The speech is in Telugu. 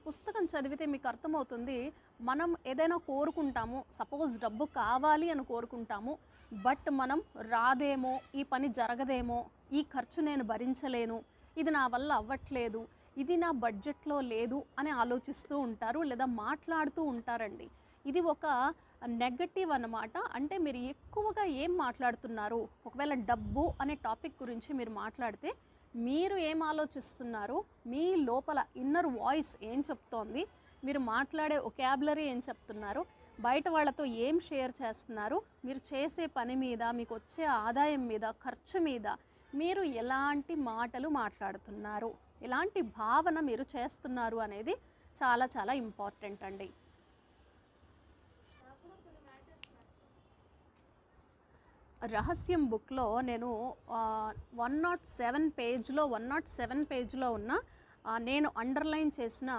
పుస్తకం చదివితే మీకు అర్థమవుతుంది. మనం ఏదైనా కోరుకుంటాము. సపోజ్ డబ్బు కావాలి అని కోరుకుంటాము. బట్ మనం రాదేమో, ఈ పని జరగదేమో, ఈ ఖర్చు నేను భరించలేను, ఇది నా వల్ల అవ్వట్లేదు, ఇది నా బడ్జెట్లో లేదు అని ఆలోచిస్తూ ఉంటారు లేదా మాట్లాడుతూ ఉంటారండి. ఇది ఒక నెగటివ్ అన్నమాట. అంటే మీరు ఎక్కువగా ఏం మాట్లాడుతున్నారు, ఒకవేళ డబ్బు అనే టాపిక్ గురించి మీరు మాట్లాడితే మీరు ఏం ఆలోచిస్తున్నారు, మీ లోపల ఇన్నర్ వాయిస్ ఏం చెప్తోంది, మీరు మాట్లాడే వొకాబులరీ ఏం చెప్తున్నారు, బయట వాళ్ళతో ఏం షేర్ చేస్తున్నారు, మీరు చేసే పని మీద, మీకు వచ్చే ఆదాయం మీద, ఖర్చు మీద మీరు ఎలాంటి మాటలు మాట్లాడుతున్నారు, ఎలాంటి భావన మీరు చేస్తున్నారు అనేది చాలా చాలా ఇంపార్టెంట్ అండి. రహస్యం బుక్లో నేను 107 పేజ్లో ఉన్న నేను అండర్లైన్ చేసిన